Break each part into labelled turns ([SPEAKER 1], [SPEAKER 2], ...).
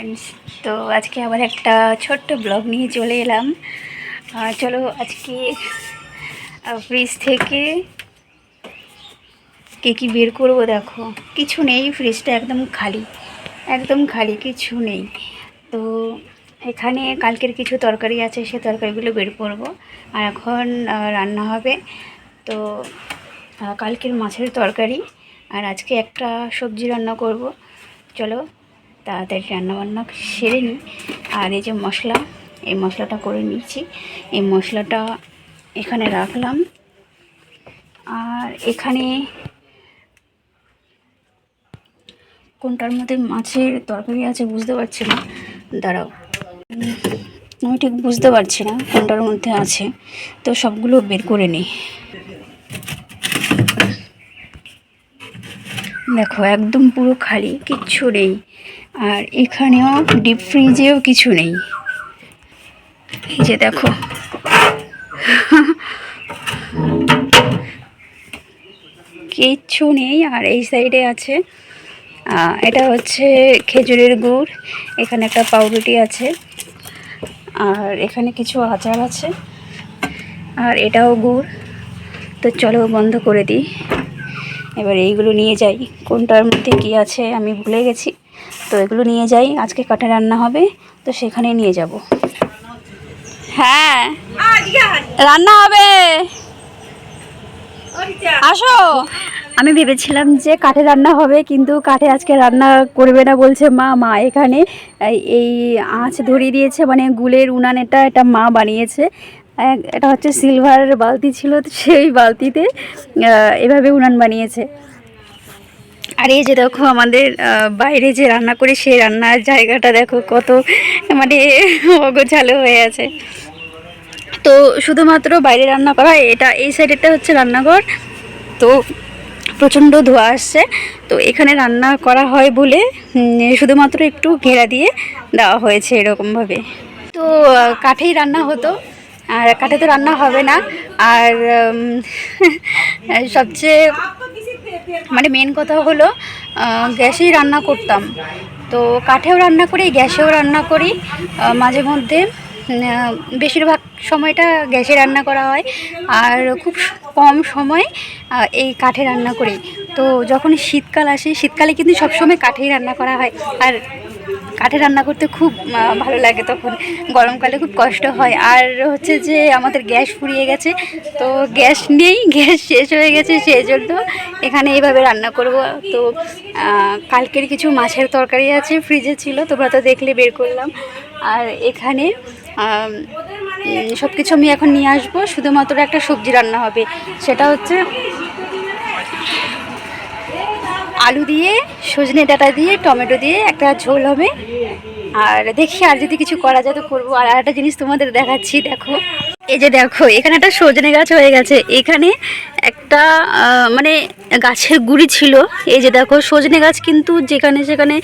[SPEAKER 1] Friends, তো আজকে আবার একটা ছোট্ট ব্লগ নিয়ে চলে এলাম। চলো আজকে ফ্রিজ থেকে কি বের করবো। দেখো কিছু নেই, ফ্রিজটা একদম খালি, একদম খালি, কিছু নেই। তো এখানে কালকের কিছু তরকারি আছে, সে তরকারিগুলো বের করব। আর এখন রান্না হবে। তো কালকের মাছের তরকারি আর আজকে একটা সবজি রান্না করব। চলো তাড়াতাড়ি রান্নাবান্না সেরে নিই। আর এই যে মশলা, এই মশলাটা করে নিচ্ছি। এই মশলাটা এখানে রাখলাম। আর এখানে কোনটার মধ্যে মাছের তরকারি আছে বুঝতে পারছি না, দাঁড়াও, আমি ঠিক বুঝতে পারছি না কোনটার মধ্যে আছে। তো সবগুলো বের করে নিই। দেখো একদম পুরো খালি, কিচ্ছু নেই। আর এখানেও ডিপ ফ্রিজেও কিছু নেই। এই যে দেখো কিচ্ছু নেই। আর এই সাইডে আছে, এটা হচ্ছে খেজুরের গুড়, এখানে একটা পাউরুটি আছে, আর এখানে কিছু আচার আছে, আর এটাও গুড়। তো চলো বন্ধ করে দিই। এবার এইগুলো নিয়ে যাই, কোনটার মধ্যে কী আছে আমি ভুলে গেছি। তো এগুলো নিয়ে যাই, আজকে কাঠে রান্না হবে, তো সেখানে নিয়ে যাব। হ্যাঁ রান্না হবে, আসো। আমি ভেবেছিলাম যে কাঠে রান্না হবে, কিন্তু কাঠে আজকে রান্না করবে না বলছে মা এখানে এই আঁচ ধরিয়ে দিয়েছে, মানে গুলের উনান, এটা মা বানিয়েছে। এটা হচ্ছে সিলভার বালতি ছিল, সেই বালতিতে এভাবে উনান বানিয়েছে। আর এই যে দেখো আমাদের বাইরে যে রান্না করি, সেই রান্নার জায়গাটা দেখো কত মানে অগোছালো হয়ে আছে। তো শুধুমাত্র বাইরে রান্না করা, এটা এই সাইডেরটা হচ্ছে রান্নাঘর। তো প্রচণ্ড ধোঁয়া আসছে, তো এখানে রান্না করা হয় বলে শুধুমাত্র একটু ঘেরা দিয়ে দেওয়া হয়েছে এরকমভাবে। তো কাঠেই রান্না হতো, আর কাঠে তো রান্না হবে না। আর সবচেয়ে মানে মেন কথা হলো গ্যাসেই রান্না করতাম। তো কাঠেও রান্না করি, গ্যাসেও রান্না করি, মাঝে মধ্যে বেশিরভাগ সময়টা গ্যাসে রান্না করা হয়। আর খুব কম সময় এই কাঠে রান্না করি। তো যখন শীতকাল আসে, শীতকালে কিন্তু সবসময় কাঠেই রান্না করা হয়। আর কাঠে রান্না করতে খুব ভালো লাগে, তখন গরমকালে খুব কষ্ট হয়। আর হচ্ছে যে আমাদের গ্যাস ফুরিয়ে গেছে, তো গ্যাস নেই, গ্যাস শেষ হয়ে গেছে, সেই জন্য এখানে এইভাবে রান্না করব। তো কালকের কিছু মাছের তরকারি আছে, ফ্রিজে ছিল, তোমরা তো দেখলে বের করলাম। আর এখানে সব কিছু আমি এখন নিয়ে আসবো, শুধুমাত্র একটা সবজি রান্না হবে, সেটা হচ্ছে আলু দিয়ে, সজনে ডাঁটা দিয়ে, টমেটো দিয়ে একটা ঝোল হবে। আর দেখি আর যদি কিছু করা যায় তো করবো। আর একটা জিনিস তোমাদের দেখাচ্ছি, দেখো এই যে দেখো এখানে একটা সজনে গাছ হয়ে গেছে। এখানে একটা মানে গাছের গুঁড়ি ছিল। এই যে দেখো সজনে গাছ কিন্তু যেখানে সেখানে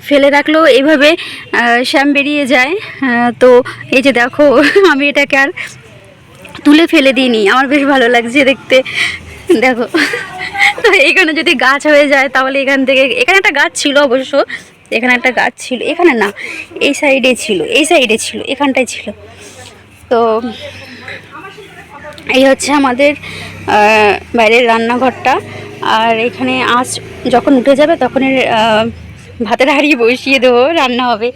[SPEAKER 1] ফেলে রাখলেও এইভাবে শ্যাম বেরিয়ে যায়। তো এই যে দেখো আমি এটাকে আর তুলে ফেলে দিইনি, আমার বেশ ভালো লাগছে দেখতে। দেখো তো এইখানে যদি গাছ হয়ে যায় তাহলে এখান থেকে, এখানে একটা গাছ ছিল অবশ্য, এখানে একটা গাছ ছিল, এখানে না, এই সাইডে ছিল, এই সাইডে ছিল, এখানটায় ছিল। তো এই হচ্ছে আমাদের বাইরের রান্নাঘরটা। আর এখানে আঁচ যখন উঠে যাবে তখন ভাতের হাঁড়ি বসিয়ে দেবো, রান্না হবে।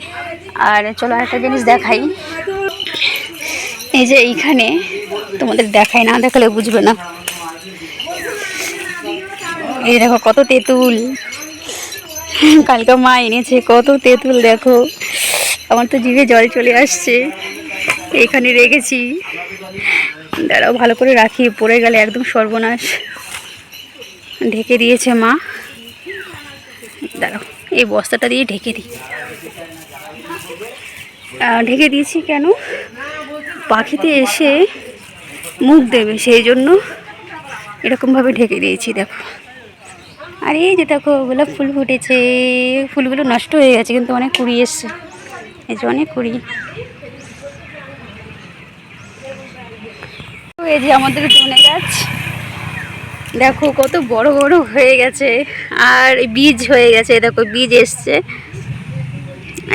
[SPEAKER 1] আর চলো একটা জিনিস দেখাই, এই যে এইখানে তোমাদের দেখাই, না দেখালে বুঝবে না। এই দেখো কত তেঁতুল, কালকে মা এনেছে, কত তেঁতুল দেখো, আমার তো জিভে জল চলে আসছে। এখানে রেখেছি, দাঁড়াও ভালো করে রাখি, পড়ে গেলে একদম সর্বনাশ। ঢেকে দিয়েছে মা, দাঁড়াও এই বস্তাটা দিয়ে ঢেকে দিই। ঢেকে দিয়েছি কেন, পাখিতে এসে মুখ দেবে, সেই জন্য এরকমভাবে ঢেকে দিয়েছি। দেখো আর এই যে দেখো গোলাপ ফুল ফুটেছে, ফুলগুলো নষ্ট হয়ে গেছে কিন্তু অনেক কুড়ি এসছে, এই যে অনেক কুড়ি। এই যে আমাদের ধনে গাছ, দেখো কত বড় বড় হয়ে গেছে, আর বীজ হয়ে গেছে, দেখো বীজ এসছে।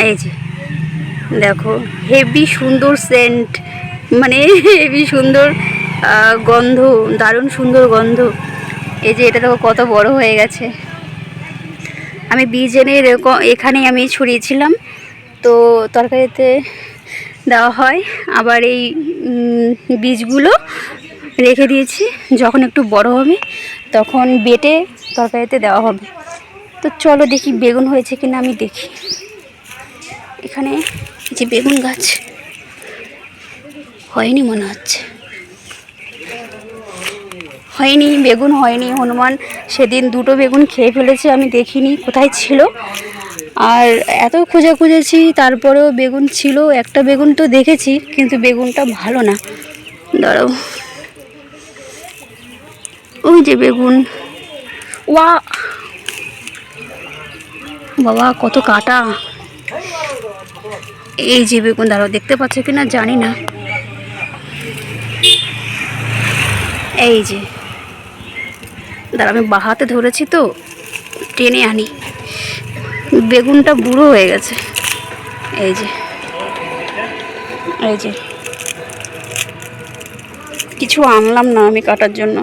[SPEAKER 1] এই যে দেখো হেভি সুন্দর সেন্ট, মানে হেভি সুন্দর গন্ধ, দারুণ সুন্দর গন্ধ। এই যে এটা দেখো কত বড় হয়ে গেছে। আমি বীজ এনে এরকম এখানেই আমি ছড়িয়েছিলাম, তো তরকারিতে দেওয়া হয়। আবার এই বীজগুলো রেখে দিয়েছি, যখন একটু বড় হবে তখন বেটে তরকারিতে দেওয়া হবে। তো চলো দেখি বেগুন হয়েছে কিনা আমি দেখি। এখানে যে বেগুন গাছ হয়নি মনে হচ্ছে, হয়নি বেগুন হয়নি। হনুমান সেদিন 2টো বেগুন খেয়ে ফেলেছে, আমি দেখিনি কোথায় ছিল। আর এত খুঁজেছি তারপরেও বেগুন ছিল, একটা বেগুন তো দেখেছি কিন্তু বেগুনটা ভালো না। দাঁড়াও, ওই যে বেগুন, ওয়া বাবা কত কাটা। এই যে বেগুন, দাঁড়াও দেখতে পাচ্ছ কিনা জানি না, এই যে দাঁড়া আমি বাহাতে ধরেছি তো টেনে আনি, বেগুনটা বুড়ো হয়ে গেছে। এই যে এই যে কিছু আনলাম না আমি কাটার জন্য।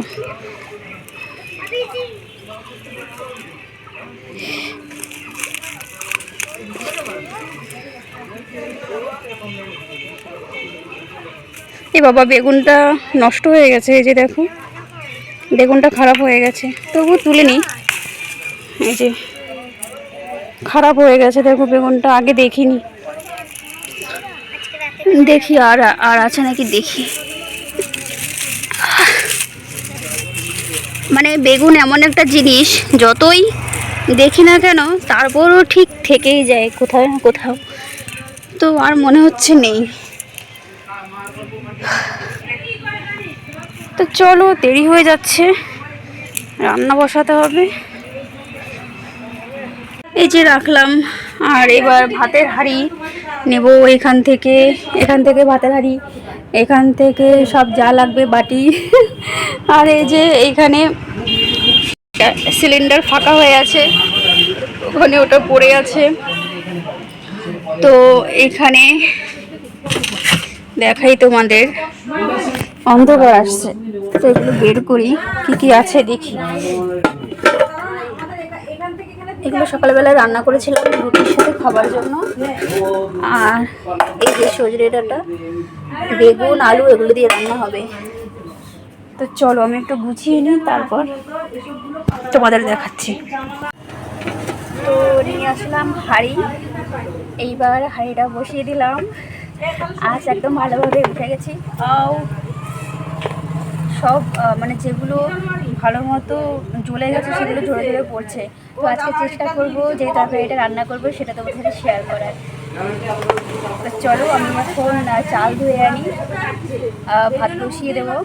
[SPEAKER 1] এ বাবা বেগুনটা নষ্ট হয়ে গেছে, এই যে দেখো বেগুনটা খারাপ হয়ে গেছে, তবু তুলে নিই। এই যে খারাপ হয়ে গেছে দেখো বেগুনটা, আগে দেখিনি, দেখি আর আর আছে নাকি দেখি। মানে বেগুন এমন একটা জিনিস, যতই দেখি না কেন তারপরও ঠিক থেকেই যায় কোথাও না কোথাও, তো আর মনে হচ্ছে নেই। তো চলো দেরি হয়ে যাচ্ছে, রান্না বসাতে হবে। এই যে রাখলাম, আর এবার ভাতের হাঁড়ি নেব এখান থেকে ভাতের হাঁড়ি, এখান থেকে সব যা লাগবে বাটি। আর এই যে এইখানে সিলিন্ডার ফাঁকা হয়ে আছে, ওখানে ওটা পড়ে আছে। তো এখানে দেখাই তোমাদের, অন্ধকার আসছে তো এগুলো বের করি, কি কি আছে দেখি। এগুলো সকালবেলা রান্না করেছিলাম রুটির সাথে খাবার জন্য। আর এই যে সজনে ডাঁটা, বেগুন, আলু এগুলো দিয়ে রান্না হবে। তো চলো আমি একটু গুছিয়ে নিই, তারপর তোমাদের দেখাচ্ছি। তো নিয়ে আসলাম হাঁড়ি, এইবার হাঁড়িটা বসিয়ে দিলাম। আজ একদম ভালোভাবে উঠে গেছি, সব মানে যেগুলো ভালো মতো জ্বলে গেছে সেগুলো ঝরে ঝরে পড়ছে। তো আজকে চেষ্টা করবো যে তরকারিটা রান্না করবো সেটা তোমাদের সাথে শেয়ার করার। তো চলো আমি এখন চাল ধুয়ে আনি, ভাত বসিয়ে দেবো,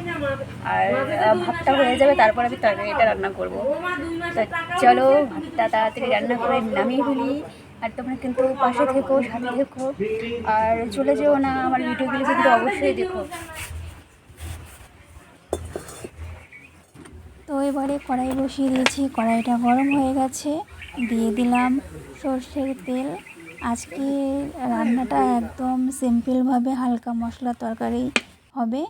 [SPEAKER 1] আর ভাতটা হয়ে যাবে তারপর আমি তরকারিটা রান্না করবো। তো চলো ভাতটা তাড়াতাড়ি রান্না করে নামিয়ে ফেলি। আর তোমরা কিন্তু পাশে থেকো, সাথে থেকো, আর চলে যেও না, আমার ভিডিওগুলো কিন্তু অবশ্যই দেখো। তো এবারে কড়াই বসিয়ে দিয়েছি, কড়াইটা গরম হয়ে গেছে, দিয়ে দিলাম সর্ষের তেল। আজকে রান্নাটা একদম সিম্পলভাবে হালকা মশলা তরকারি হবে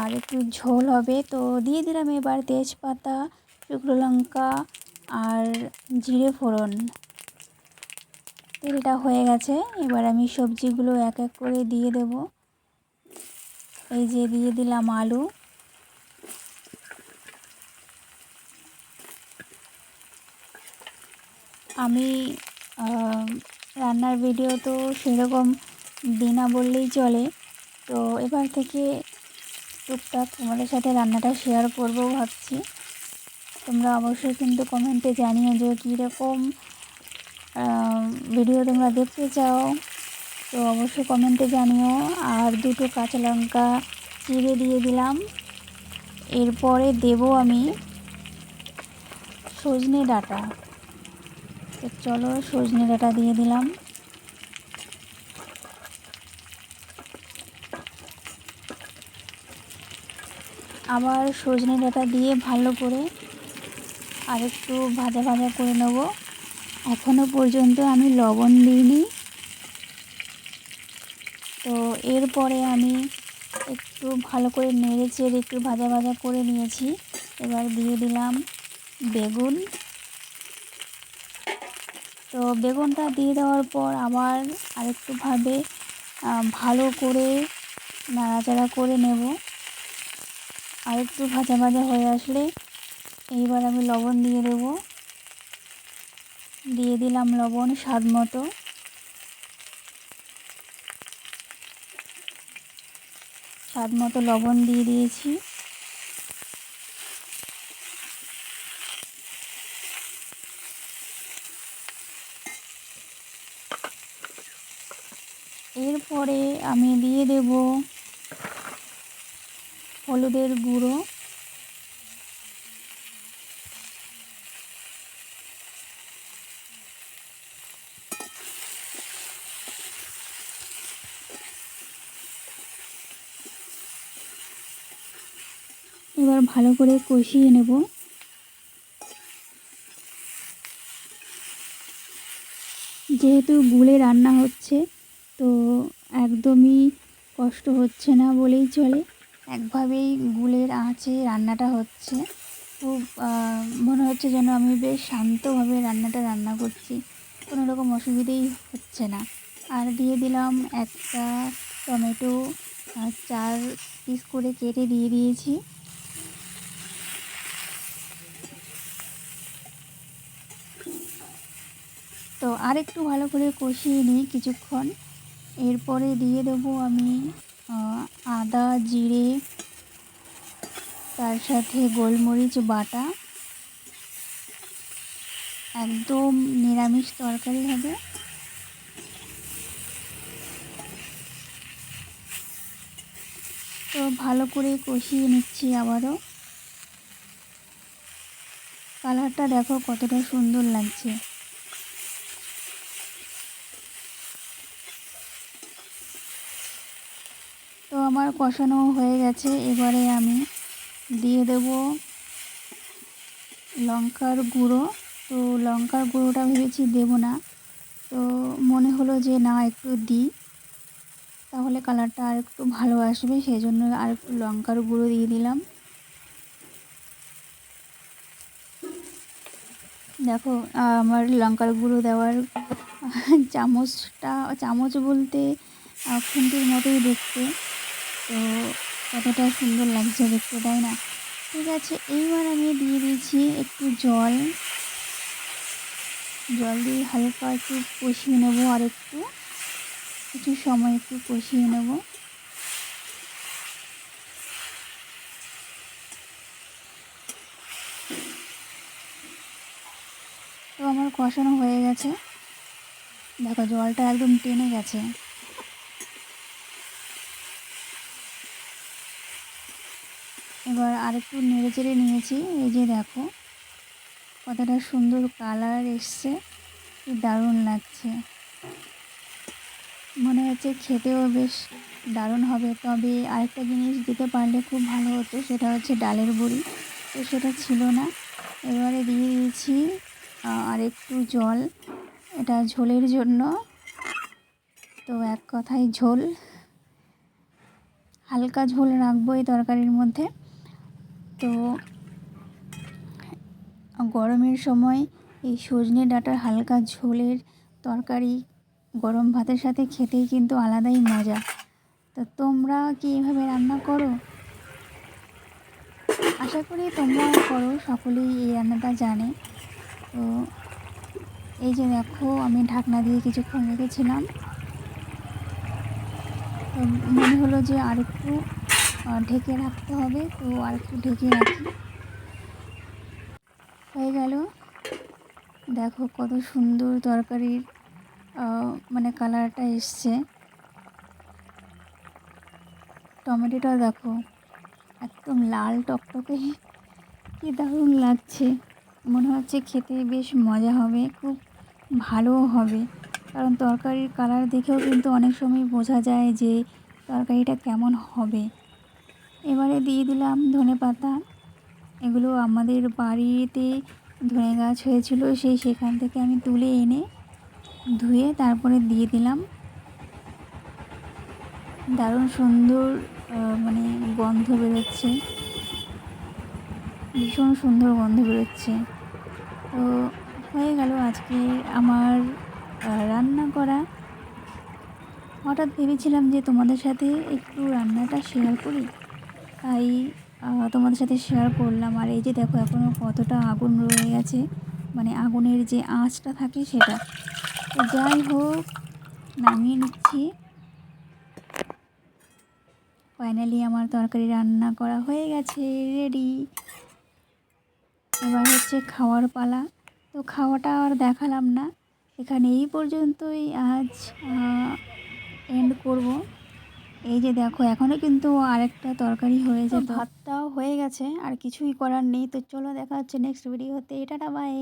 [SPEAKER 1] আর একটু ঝোল হবে। তো দিয়ে দিলাম এবার তেজপাতা, শুকনো লঙ্কা আর জিরে ফোড়ন। তেলটা হয়ে গেছে, এবার আমি সবজিগুলো এক এক করে দিয়ে দেব। এই যে দিয়ে দিলাম আলু, আমি রান্নার ভিডিও তো সেরকম দিই না বললেই চলে। তো এবার থেকে টুকটাক তোমাদের সাথে রান্নাটা শেয়ার করব ভাবছি। তোমরা অবশ্যই কিন্তু কমেন্টে জানিও যে কীরকম ভিডিও তোমরা দেখতে চাও, তো অবশ্যই কমেন্টে জানিও। আর 2টো কাঁচা লঙ্কা চিড়ে দিয়ে দিলাম। এরপরে দেব আমি সজনে ডাঁটা। তো চলো সজনে ডাঁটা দিয়ে দিলাম। আবার সজনে ডাঁটা দিয়ে ভালো করে আরেকটু ভাজা ভাজা করে নেব। এখনও পর্যন্ত আমি লবণ দিইনি, তো এরপরে আমি একটু ভালো করে নেড়ে চেড়ে একটু ভাজা ভাজা করে নিয়েছি। এবার দিয়ে দিলাম বেগুন। তো বেগুনটা দিয়ে দেওয়ার পর আবার আরেকটুভাবে ভালো করে নাড়াচাড়া করে নেব। আরেকটু ভাজা ভাজা হয়ে আসলে এইবার আমি লবণ দিয়ে দেব। দিয়ে দিলাম লবণ স্বাদ মতো। স্বাদ মতো লবণ দিয়ে দিয়েছি। এরপরে আমি দিয়ে দেব হলুদের গুঁড়ো। এবার ভালো করে কষিয়ে নেব। যেহেতু গুলে রান্না হচ্ছে তো একদমই কষ্ট হচ্ছে না বলেই চলে। একভাবেই গুলের আঁচে রান্নাটা হচ্ছে। খুব মনে হচ্ছে যেন আমি বেশ শান্তভাবে রান্নাটা রান্না করছি, কোনো রকম অসুবিধেই হচ্ছে না। আর দিয়ে দিলাম একটা টমেটো 4 পিস করে কেটে দিয়ে দিয়েছি। তো আর একটু ভালো করে কষিয়ে নিই কিছুক্ষণ। এরপরে দিয়ে দেবো আমি আদা জিরে, তার সাথে গোলমরিচ বাটা। একদম নিরামিষ তরকারি হবে। তো ভালো করে কষিয়ে নিচ্ছি আবারও। কালারটা দেখো কতটা সুন্দর লাগছে। তো আমার কষানো হয়ে গেছে। এবারে আমি দিয়ে দেব লঙ্কার গুঁড়ো। তো লঙ্কার গুঁড়োটা ভেবেছি দেব না, তো মনে হলো যে না একটু দিই, তাহলে কালারটা আর একটু ভালো আসবে, সেই জন্য আর একটু লঙ্কার গুঁড়ো দিয়ে দিলাম। দেখো আমার লঙ্কার গুঁড়ো দেওয়ার চামচ বলতে খুন্তির মতোই দেখতে। তো কতটা সুন্দর লাগছে দেখতে, তাই না? ঠিক আছে, এইবার আমি দিয়ে দিয়েছি একটু জল। জল দিয়ে হালকা একটু কষিয়ে নেব। আর কিছু সময় একটু কষিয়ে নেব। তো আমার কষানো হয়ে গেছে। দেখো জলটা একদম টেনে গেছে। এবার আরেকটু নেড়ে চেড়ে নিয়েছি। এই যে দেখো কতটা সুন্দর কালার এসছে, কি দারুণ লাগছে। মনে হচ্ছে খেতেও বেশ দারুণ হবে। তবে আরেকটা জিনিস দিতে পারলে খুব ভালো হতো, সেটা হচ্ছে ডালের বড়ি। তো সেটা ছিল না। এবারে দিয়ে দিয়েছি আর একটু জল, এটা ঝোলের জন্য। তো এক কথায় ঝোল, হালকা ঝোল রাখবো এই তরকারির মধ্যে। তো গরমের সময় এই সজনে ডাঁটার হালকা ঝোলের তরকারি গরম ভাতের সাথে খেতেই কিন্তু আলাদাই মজা। তো তোমরা কি এভাবে রান্না করো? আশা করি তোমরাও করো, সকলেই এই রান্নাটা জানে। তো এই যে দেখো আমি ঢাকনা দিয়ে কিছুক্ষণ রেখেছিলাম। তো মনে হলো যে আরেকটু ঢেকে রাখতে হবে, তো আরেকটু ঢেকে রাখি। হয়ে গেল। দেখো কত সুন্দর তরকারির মানে কালারটা এসছে। টমেটোটা দেখো একদম লাল টকটকে, কি দারুণ লাগছে। মনে হচ্ছে খেতে বেশ মজা হবে, খুব ভালোও হবে। কারণ তরকারির কালার দেখেও কিন্তু অনেক সময় বোঝা যায় যে তরকারিটা কেমন হবে। এবারে দিয়ে দিলাম ধনেপাতা। এগুলো আমাদের বাড়িতে ধনে গাছ হয়েছিল, সেখান থেকে আমি তুলে এনে ধুয়ে তারপরে দিয়ে দিলাম। দারুণ সুন্দর মানে গন্ধ বেরোচ্ছে, ভীষণ সুন্দর গন্ধ বেরোচ্ছে। তো হয়ে গেল আজকে আমার রান্না করা। হঠাৎ ভেবেছিলাম যে তোমাদের সাথে একটু রান্নাটা শেয়ার করি, তাই তোমাদের সাথে শেয়ার করলাম। আর এই যে দেখো এখনও কতটা আগুন রয়ে গেছে, মানে আগুনের যে আঁচটা থাকে সেটা। তো যাই হোক, নামিয়ে নিচ্ছি। ফাইনালি আমার তরকারি রান্না করা হয়ে গেছে, রেডি। এবার হচ্ছে খাওয়ার পালা। তো খাওয়াটা আর দেখালাম না, এখানে এই পর্যন্তই আজ এন্ড করব। এই যে দেখো এখনও কিন্তু আরেকটা তরকারি হয়েছে, তো ভাতটাও হয়ে গেছে, আর কিছুই করার নেই। তো চলো দেখা হচ্ছে নেক্সট ভিডিওতে, টাটা বাই।